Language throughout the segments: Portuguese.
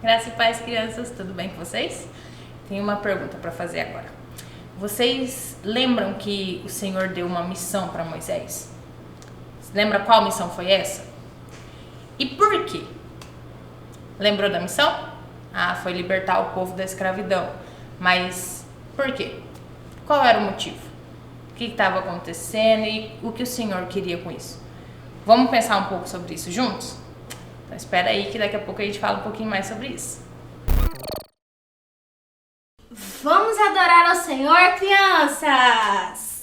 Graça e paz, crianças, tudo bem com vocês? Tenho uma pergunta para fazer agora. Vocês lembram que o Senhor deu uma missão para Moisés? Lembra qual missão foi essa? E por quê? Lembrou da missão? Foi libertar o povo da escravidão. Mas por quê? Qual era o motivo? O que estava acontecendo e o que o Senhor queria com isso? Vamos pensar um pouco sobre isso juntos? Então espera aí que daqui a pouco a gente fala um pouquinho mais sobre isso. Vamos adorar ao Senhor, crianças!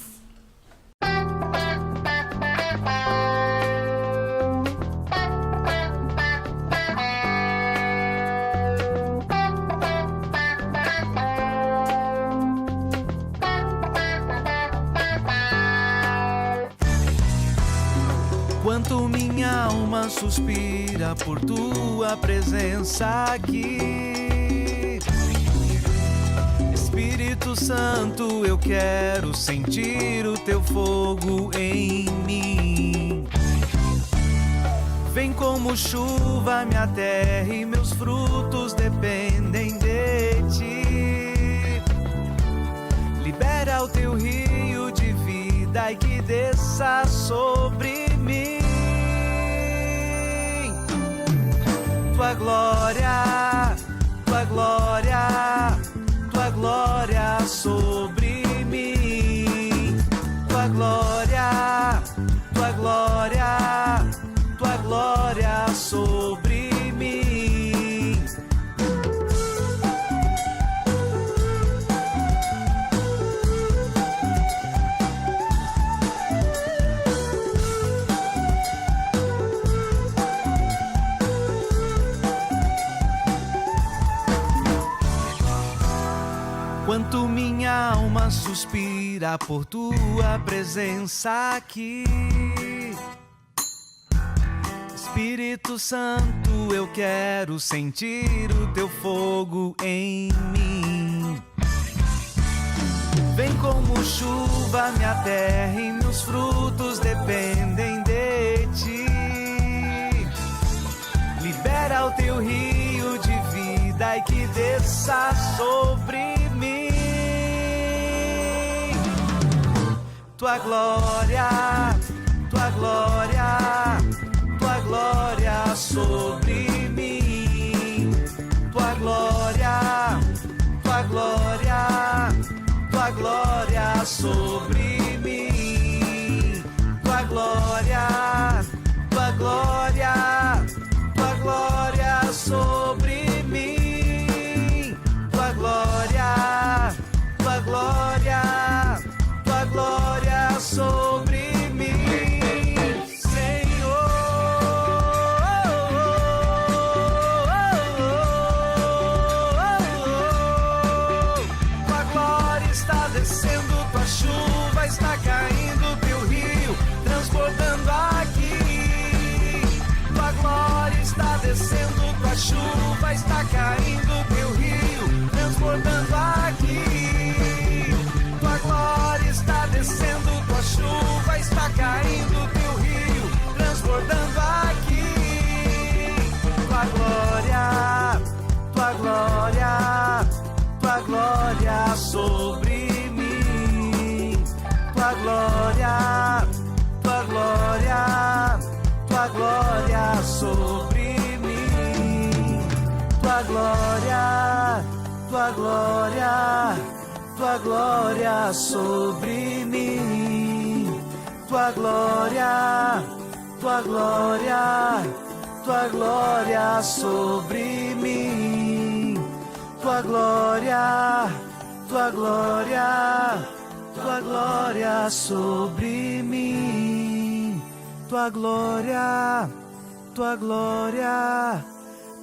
Quanto minha alma suspira por tua presença aqui. Espírito Santo, eu quero sentir o teu fogo em mim. Vem como chuva minha terra e meus frutos dependem de ti. Libera o teu rio de vida e que desça sobre mim. Tua glória, tua glória, tua glória sobre mim. Tua glória, tua glória, tua glória sobre mim. Quanto minha alma suspira por tua presença aqui. Espírito Santo, eu quero sentir o teu fogo em mim. Vem como chuva minha terra e meus frutos dependem de ti. Libera o teu rio de vida e que desça sobre mim. Tua glória, tua glória, tua glória sobre mim. Tua glória, tua glória, tua glória sobre mim. Tua glória, tua glória, tua glória sobre mim. Tua glória, tua glória, tua glória sobre mim, Senhor. Tua glória está descendo, tua chuva está caindo, teu rio transbordando aqui. Tua glória está descendo, tua chuva está caindo, teu rio transbordando aqui. Tua glória está descendo, tua chuva está caindo, teu rio transbordando aqui. Tua glória, tua glória, tua glória sobre mim. Tua glória, tua glória, tua glória sobre mim. Tua glória, tua glória, tua glória sobre mim. Tua glória, tua glória, tua glória sobre mim. Tua glória, tua glória, tua glória sobre mim. Tua glória, tua glória,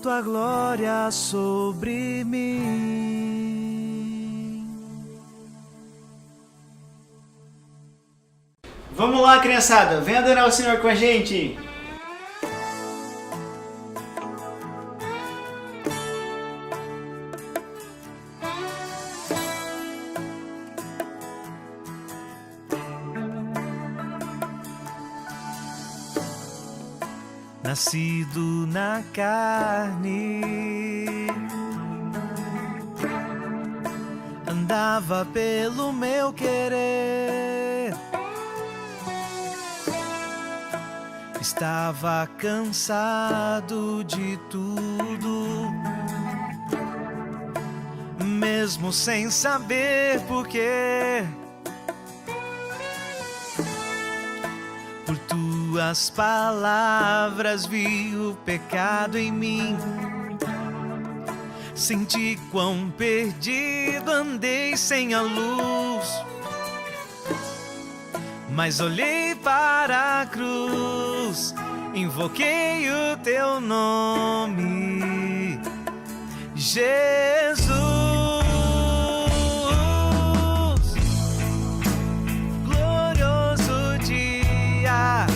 tua glória sobre mim. Vamos lá, criançada, vem adorar o Senhor com a gente! Nascido na carne, andava pelo meu querer. Estava cansado de tudo, mesmo sem saber porquê. Por tuas palavras vi o pecado em mim. Senti quão perdido andei sem a luz. Mas olhei para a cruz, invoquei o teu nome, Jesus. Glorioso dia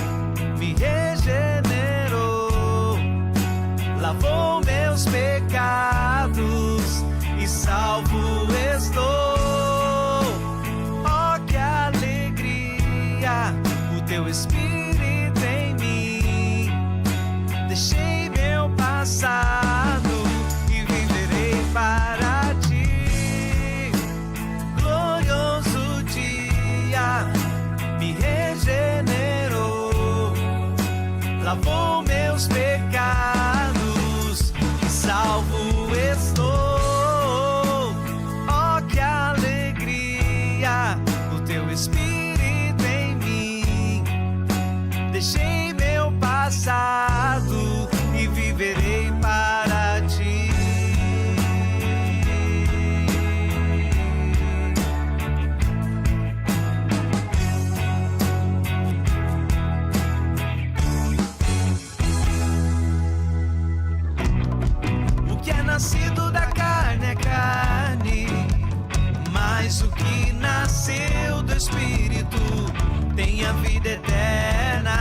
me regenerou, lavou meus pecados e salvo estou. O teu Espírito em mim, deixei meu passado e viverei para ti. Glorioso dia me regenerou, lavou meus pecados e salvo estou. Oh, que alegria, o teu Espírito. Deixei meu passado e viverei para ti. O que é nascido da carne é carne, mas o que nasceu do Espírito tem a vida eterna.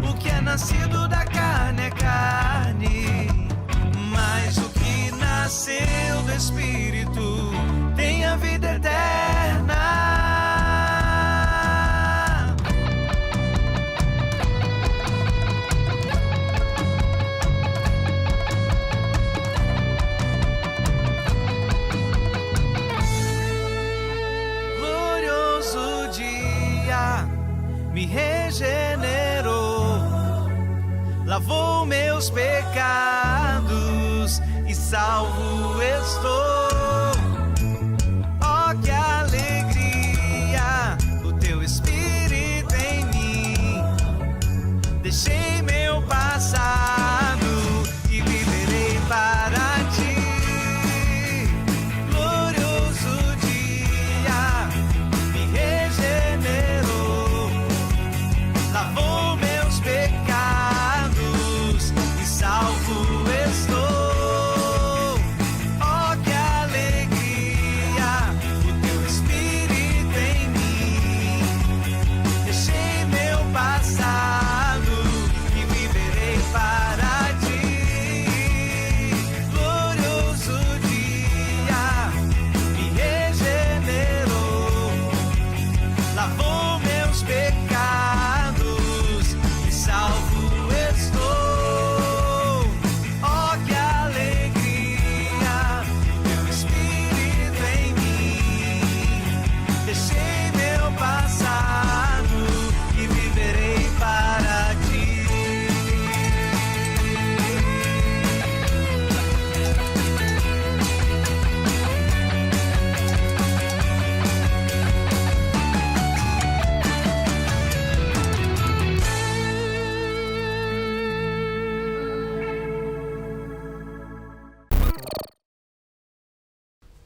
O que é nascido da carne é carne, mas o que nasceu do Espírito tem a vida eterna. Me regenerou, lavou meus pecados e salvo estou. Oh, que alegria, o teu Espírito em mim. Deixei meu passado e viverei para ti. Glorioso dia me regenerou, lavou meus pecados e salvo estou. Oh, que alegria, o teu Espírito em mim. Deixei meu passado e viverei para ti. Glorioso dia me regenerou, lavou meus pecados e salvo estou. Oh, que alegria, teu Espírito em mim. Deixei meu passado e viverei para ti.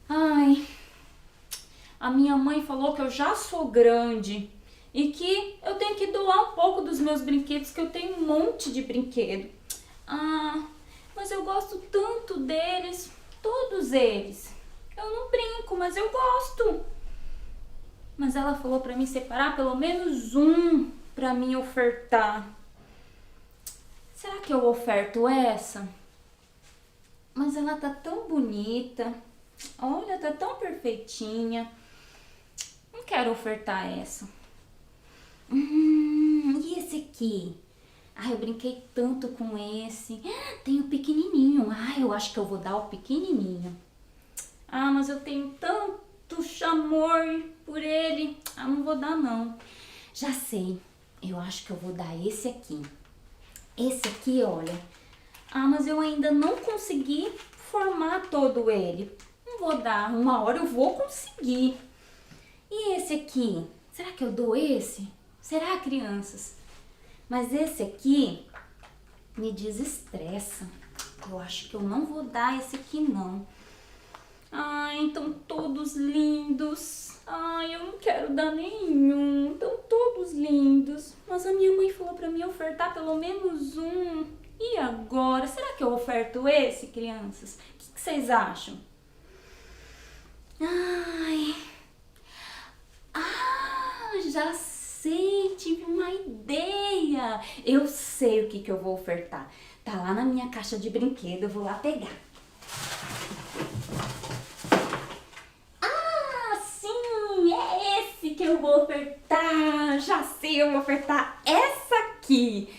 Ai, a minha mãe falou que eu já sou grande e que eu tenho que doar um pouco dos meus brinquedos, que eu tenho um monte de brinquedo. Ah, mas eu gosto tanto deles, todos eles. Eu não brinco, mas eu gosto. Mas ela falou pra mim separar pelo menos um pra mim ofertar. Será que eu oferto essa? Mas ela tá tão bonita. Olha, tá tão perfeitinha. Não quero ofertar essa. E esse aqui? Eu brinquei tanto com esse. Tem o pequenininho. Eu acho que eu vou dar o pequenininho. Mas eu tenho tanto amor por ele. Não vou dar não. Já sei. Eu acho que eu vou dar esse aqui. Esse aqui, olha. Mas eu ainda não consegui formar todo ele. Não vou dar. Uma hora eu vou conseguir. E esse aqui? Será que eu dou esse? Será, crianças? Mas esse aqui me desestressa. Eu acho que eu não vou dar esse aqui, não. Estão todos lindos. Eu não quero dar nenhum. Estão todos lindos. Mas a minha mãe falou pra mim ofertar pelo menos um. E agora? Será que eu oferto esse, crianças? O que vocês acham? Já sei, tive uma ideia. Eu sei o que eu vou ofertar. Tá lá na minha caixa de brinquedo, eu vou lá pegar. Sim, é esse que eu vou ofertar. Já sei, eu vou ofertar essa aqui.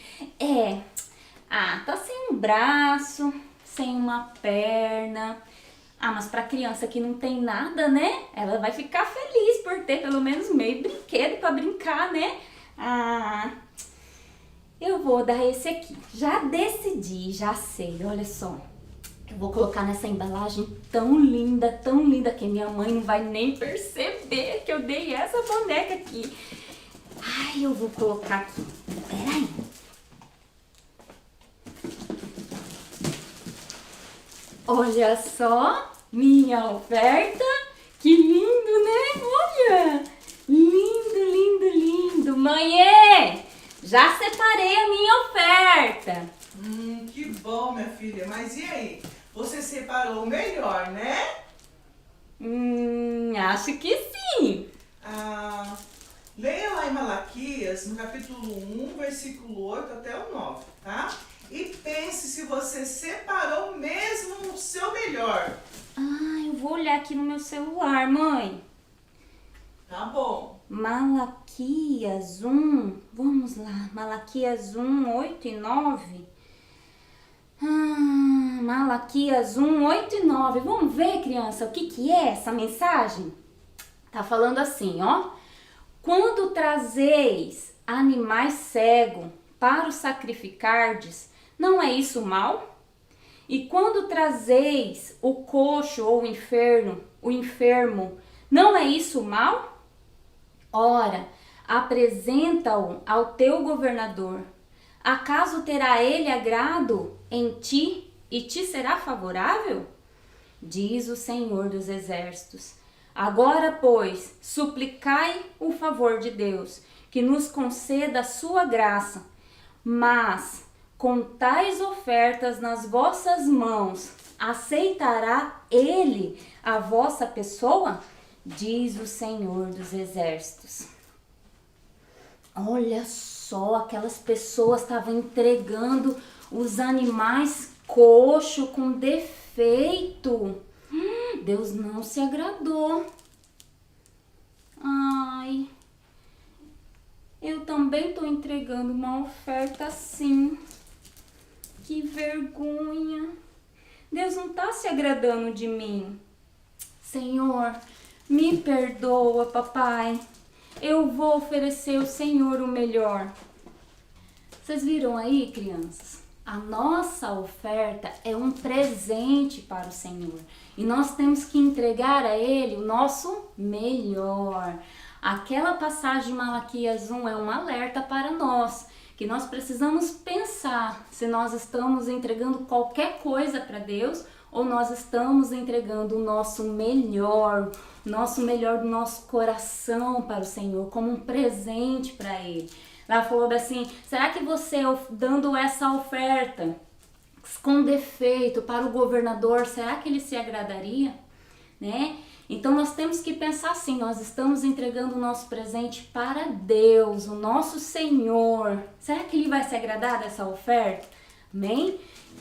Tá sem um braço, sem uma perna. Mas pra criança que não tem nada, né? Ela vai ficar feliz por ter pelo menos meio brinquedo pra brincar, né? Eu vou dar esse aqui. Já decidi, já sei, olha só. Eu vou colocar nessa embalagem tão linda que minha mãe não vai nem perceber que eu dei essa boneca aqui. Eu vou colocar aqui. Peraí. Olha só, minha oferta. Que lindo, né? Olha! Lindo, lindo, lindo. Mãe, já separei a minha oferta. Que bom, minha filha. Mas e aí? Você separou o melhor, né? Acho que sim. Leia lá em Malaquias, no capítulo 1, versículo 8 até o 9, tá? E pense se você separou mesmo o seu melhor. Eu vou olhar aqui no meu celular, mãe. Tá bom. Malaquias 1, vamos lá. Malaquias 1, 8 e 9. Malaquias 1, 8 e 9. Vamos ver, criança, o que é essa mensagem? Tá falando assim, ó. Quando trazeis animais cegos para o sacrificardes, não é isso mal? E quando trazeis o coxo ou o enfermo, não é isso mal? Ora, apresenta-o ao teu governador. Acaso terá ele agrado em ti e te será favorável? Diz o Senhor dos Exércitos. Agora, pois, suplicai o favor de Deus, que nos conceda a sua graça. Mas, com tais ofertas nas vossas mãos, aceitará ele a vossa pessoa? Diz o Senhor dos Exércitos. Olha só, aquelas pessoas estavam entregando os animais coxo com defeito. Deus não se agradou. Eu também estou entregando uma oferta assim. Que vergonha. Deus não está se agradando de mim. Senhor, me perdoa, papai. Eu vou oferecer ao Senhor o melhor. Vocês viram aí, crianças? A nossa oferta é um presente para o Senhor. E nós temos que entregar a Ele o nosso melhor. Aquela passagem de Malaquias 1 é um alerta para nós. Que nós precisamos pensar se nós estamos entregando qualquer coisa para Deus ou nós estamos entregando o nosso melhor do nosso coração para o Senhor, como um presente para Ele. Ela falou assim, será que você dando essa oferta com defeito para o governador, será que ele se agradaria? Né? Então nós temos que pensar assim, nós estamos entregando o nosso presente para Deus, o nosso Senhor. Será que Ele vai se agradar dessa oferta? Amém?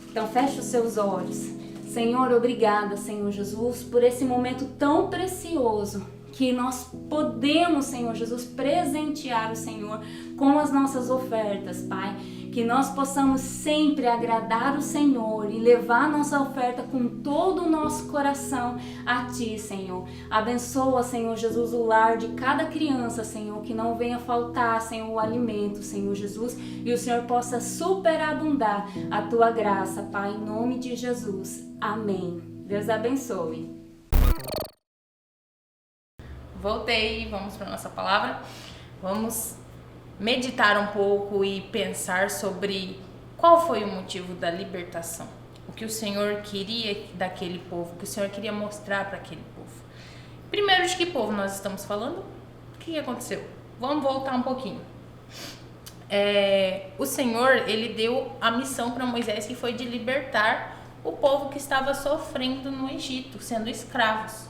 Então feche os seus olhos. Senhor, obrigada, Senhor Jesus, por esse momento tão precioso que nós podemos, Senhor Jesus, presentear o Senhor com as nossas ofertas, Pai. que nós possamos sempre agradar o Senhor e levar nossa oferta com todo o nosso coração a Ti, Senhor. Abençoa, Senhor Jesus, o lar de cada criança, Senhor, que não venha faltar, Senhor, o alimento, Senhor Jesus, e o Senhor possa superabundar a Tua graça, Pai, em nome de Jesus. Amém. Deus abençoe. Voltei, vamos para a nossa palavra. Vamos meditar um pouco e pensar sobre qual foi o motivo da libertação. O que o Senhor queria daquele povo, o que o Senhor queria mostrar para aquele povo. Primeiro, de que povo nós estamos falando? O que aconteceu? Vamos voltar um pouquinho. O Senhor, ele deu a missão para Moisés, que foi de libertar o povo que estava sofrendo no Egito, sendo escravos.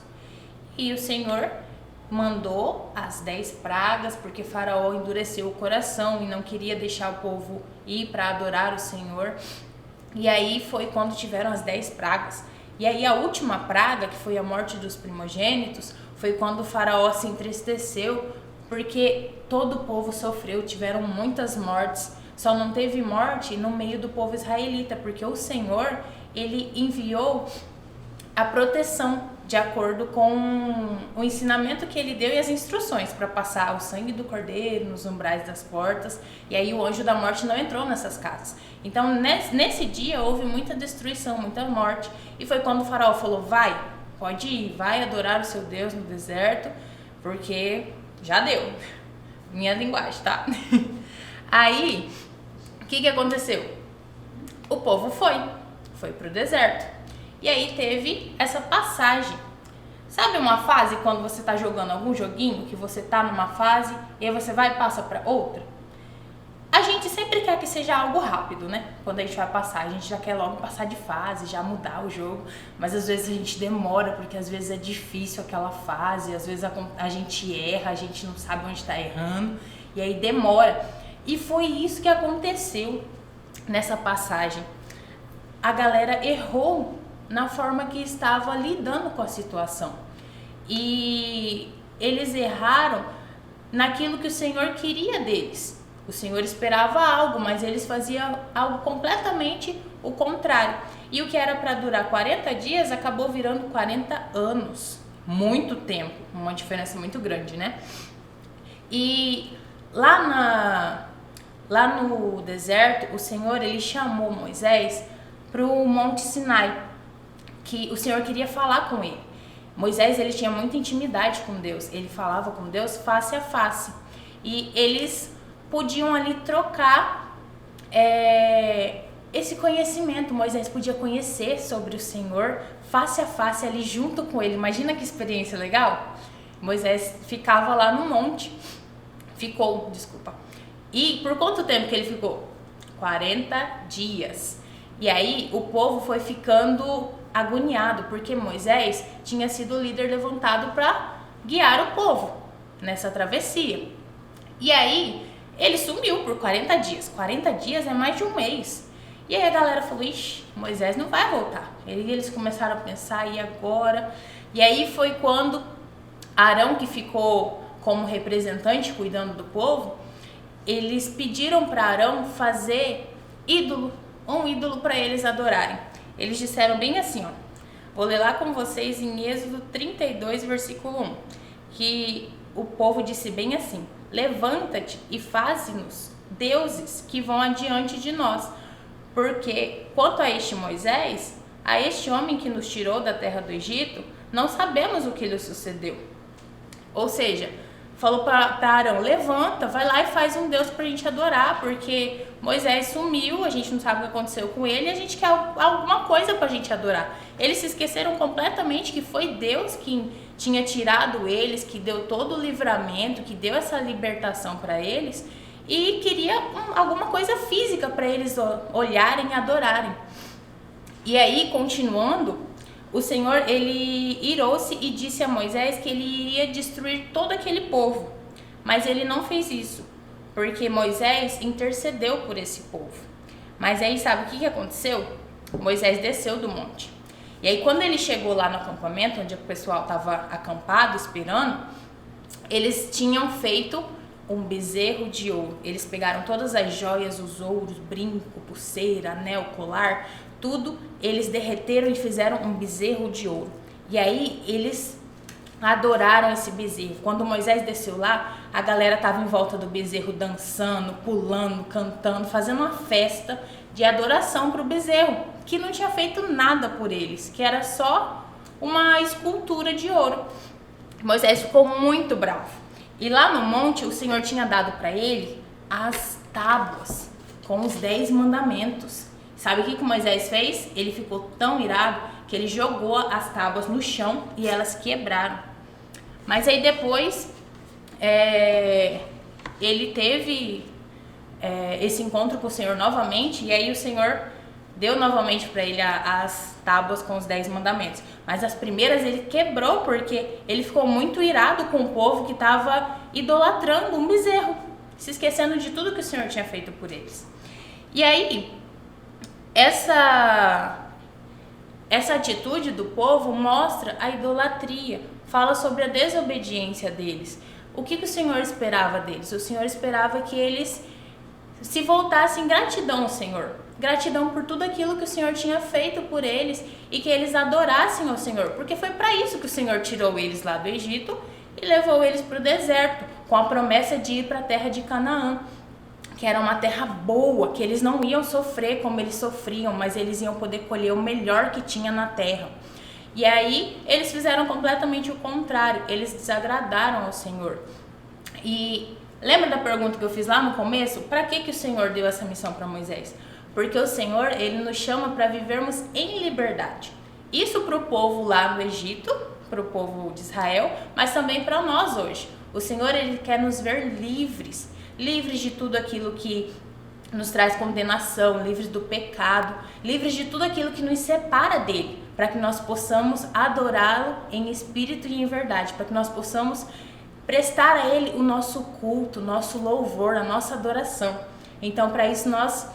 E o Senhor mandou as 10 pragas, porque Faraó endureceu o coração e não queria deixar o povo ir para adorar o Senhor. E aí foi quando tiveram as 10 pragas. E aí a última praga, que foi a morte dos primogênitos, foi quando o Faraó se entristeceu, porque todo o povo sofreu, tiveram muitas mortes. Só não teve morte no meio do povo israelita, porque o Senhor, ele enviou a proteção de acordo com o ensinamento que ele deu e as instruções para passar o sangue do cordeiro nos umbrais das portas. E aí o anjo da morte não entrou nessas casas. Então nesse dia houve muita destruição, muita morte. E foi quando o Faraó falou: vai, pode ir, vai adorar o seu Deus no deserto, porque já deu. Minha linguagem, tá? Aí, o que aconteceu? O povo foi pro deserto. E aí teve essa passagem. Sabe uma fase quando você tá jogando algum joguinho, que você tá numa fase e aí você vai e passa pra outra? A gente sempre quer que seja algo rápido, né? Quando a gente vai passar, a gente já quer logo passar de fase, já mudar o jogo. Mas às vezes a gente demora, porque às vezes é difícil aquela fase, às vezes a gente erra, a gente não sabe onde tá errando, e aí demora. E foi isso que aconteceu nessa passagem. A galera errou na forma que estava lidando com a situação. E eles erraram naquilo que o Senhor queria deles. O Senhor esperava algo, mas eles faziam algo completamente o contrário. E o que era para durar 40 dias acabou virando 40 anos. Muito tempo, uma diferença muito grande, né? E lá no deserto, o Senhor, ele chamou Moisés para o Monte Sinai, que o Senhor queria falar com ele. Moisés, ele tinha muita intimidade com Deus, ele falava com Deus face a face, e eles podiam ali trocar esse conhecimento. Moisés podia conhecer sobre o Senhor face a face ali junto com ele. Imagina que experiência legal. Moisés ficava lá no monte, e por quanto tempo que ele ficou? 40 dias. E aí o povo foi ficando agoniado, porque Moisés tinha sido o líder levantado para guiar o povo nessa travessia. E aí ele sumiu por 40 dias. 40 dias é mais de um mês. E aí a galera falou: ixi, Moisés não vai voltar. Eles começaram a pensar: e agora? E aí foi quando Arão, que ficou como representante cuidando do povo, eles pediram para Arão fazer um ídolo para eles adorarem. Eles disseram bem assim, ó, vou ler lá com vocês em Êxodo 32, versículo 1, que o povo disse bem assim: levanta-te e faze-nos deuses que vão adiante de nós, porque quanto a este Moisés, a este homem que nos tirou da terra do Egito, não sabemos o que lhe sucedeu. Ou seja, falou para Arão: levanta, vai lá e faz um Deus pra gente adorar, porque Moisés sumiu, a gente não sabe o que aconteceu com ele, e a gente quer alguma coisa pra gente adorar. Eles se esqueceram completamente que foi Deus quem tinha tirado eles, que deu todo o livramento, que deu essa libertação para eles, e queria alguma coisa física para eles olharem e adorarem. E aí, continuando, o Senhor, ele irou-se e disse a Moisés que ele iria destruir todo aquele povo. Mas ele não fez isso, porque Moisés intercedeu por esse povo. Mas aí, sabe o que aconteceu? Moisés desceu do monte. E aí, quando ele chegou lá no acampamento, onde o pessoal estava acampado, esperando, eles tinham feito um bezerro de ouro. Eles pegaram todas as joias, os ouros, brinco, pulseira, anel, colar, tudo, eles derreteram e fizeram um bezerro de ouro. E aí eles adoraram esse bezerro. Quando Moisés desceu lá, a galera estava em volta do bezerro dançando, pulando, cantando, fazendo uma festa de adoração para o bezerro, que não tinha feito nada por eles, que era só uma escultura de ouro. Moisés ficou muito bravo. E lá no monte, o Senhor tinha dado para ele as tábuas com os 10 mandamentos. Sabe o que Moisés fez? Ele ficou tão irado que ele jogou as tábuas no chão e elas quebraram. Mas aí depois, ele teve esse encontro com o Senhor novamente, e aí o Senhor deu novamente para ele as tábuas com os 10 mandamentos. Mas as primeiras ele quebrou porque ele ficou muito irado com o povo que estava idolatrando um bezerro, se esquecendo de tudo que o Senhor tinha feito por eles. E aí, essa atitude do povo mostra a idolatria, fala sobre a desobediência deles. O que o Senhor esperava deles? O Senhor esperava que eles se voltassem em gratidão ao Senhor. Gratidão por tudo aquilo que o Senhor tinha feito por eles e que eles adorassem ao Senhor. Porque foi para isso que o Senhor tirou eles lá do Egito e levou eles para o deserto, com a promessa de ir para a terra de Canaã, que era uma terra boa, que eles não iam sofrer como eles sofriam, mas eles iam poder colher o melhor que tinha na terra. E aí eles fizeram completamente o contrário, eles desagradaram ao Senhor. E lembra da pergunta que eu fiz lá no começo? Para que o Senhor deu essa missão para Moisés? Porque o Senhor, ele nos chama para vivermos em liberdade. Isso para o povo lá no Egito, para o povo de Israel, mas também para nós hoje. O Senhor, ele quer nos ver livres, livres de tudo aquilo que nos traz condenação, livres do pecado, livres de tudo aquilo que nos separa dele, para que nós possamos adorá-lo em espírito e em verdade, para que nós possamos prestar a ele o nosso culto, o nosso louvor, a nossa adoração. Então, para isso nós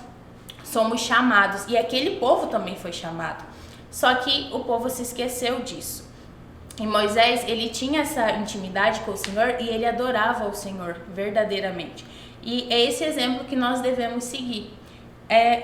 somos chamados, e aquele povo também foi chamado. Só que o povo se esqueceu disso. E Moisés, ele tinha essa intimidade com o Senhor e ele adorava o Senhor verdadeiramente. E é esse exemplo que nós devemos seguir.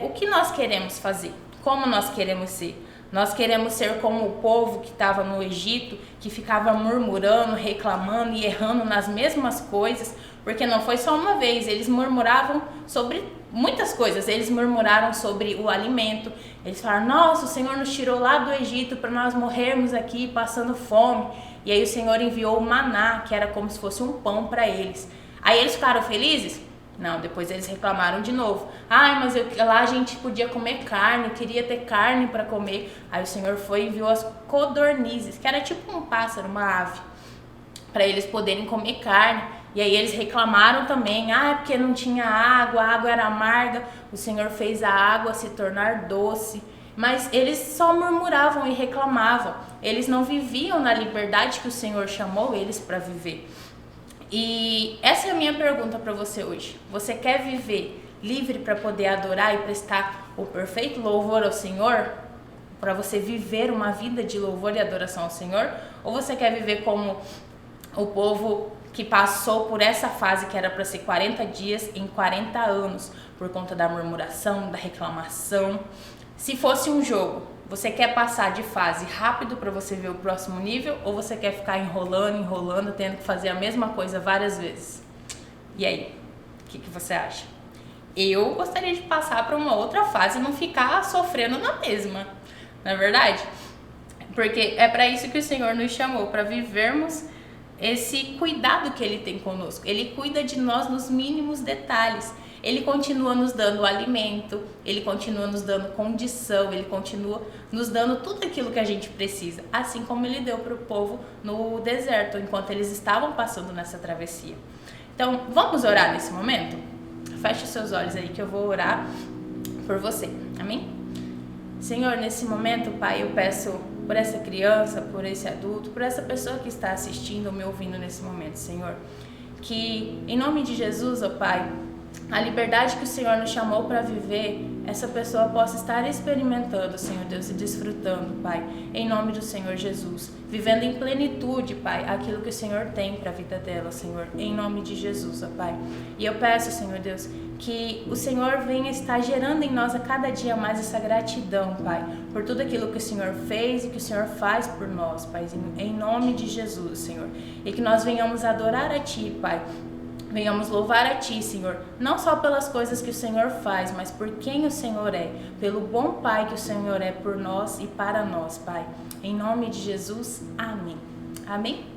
O que nós queremos fazer? Como nós queremos ser? Nós queremos ser como o povo que estava no Egito, que ficava murmurando, reclamando e errando nas mesmas coisas, porque não foi só uma vez, eles murmuravam sobre muitas coisas. Eles murmuraram sobre o alimento, eles falaram: nossa, o Senhor nos tirou lá do Egito para nós morrermos aqui passando fome. E aí o Senhor enviou o maná, que era como se fosse um pão para eles. Aí eles ficaram felizes? Não, depois eles reclamaram de novo. Ai, mas lá a gente podia comer carne, queria ter carne para comer. Aí o Senhor foi e enviou as codornizes, que era tipo um pássaro, uma ave, para eles poderem comer carne. E aí eles reclamaram também: ah, porque não tinha água, a água era amarga. O Senhor fez a água se tornar doce. Mas eles só murmuravam e reclamavam. Eles não viviam na liberdade que o Senhor chamou eles para viver. E essa é a minha pergunta para você hoje. Você quer viver livre para poder adorar e prestar o perfeito louvor ao Senhor? Para você viver uma vida de louvor e adoração ao Senhor? Ou você quer viver como o povo que passou por essa fase que era para ser 40 dias em 40 anos, por conta da murmuração, da reclamação? Se fosse um jogo, você quer passar de fase rápido para você ver o próximo nível, ou você quer ficar enrolando, tendo que fazer a mesma coisa várias vezes? E aí, o que você acha? Eu gostaria de passar para uma outra fase e não ficar sofrendo na mesma, não é verdade? Porque é para isso que o Senhor nos chamou, para vivermos esse cuidado que Ele tem conosco. Ele cuida de nós nos mínimos detalhes. Ele continua nos dando alimento, Ele continua nos dando condição, Ele continua nos dando tudo aquilo que a gente precisa, assim como Ele deu para o povo no deserto, enquanto eles estavam passando nessa travessia. Então, vamos orar nesse momento? Feche os seus olhos aí que eu vou orar por você, amém? Senhor, nesse momento, Pai, eu peço por essa criança, por esse adulto, por essa pessoa que está assistindo ou me ouvindo nesse momento, Senhor, que em nome de Jesus, ó Pai, a liberdade que o Senhor nos chamou para viver essa pessoa possa estar experimentando, Senhor Deus, e desfrutando, Pai, em nome do Senhor Jesus, vivendo em plenitude, Pai, aquilo que o Senhor tem para a vida dela, Senhor, em nome de Jesus, ó Pai. E eu peço, Senhor Deus, que o Senhor venha estar gerando em nós a cada dia mais essa gratidão, Pai, por tudo aquilo que o Senhor fez e que o Senhor faz por nós, Pai, em nome de Jesus, Senhor. E que nós venhamos adorar a Ti, Pai. Venhamos louvar a Ti, Senhor, não só pelas coisas que o Senhor faz, mas por quem o Senhor é, pelo bom Pai que o Senhor é por nós e para nós, Pai. Em nome de Jesus, amém. Amém?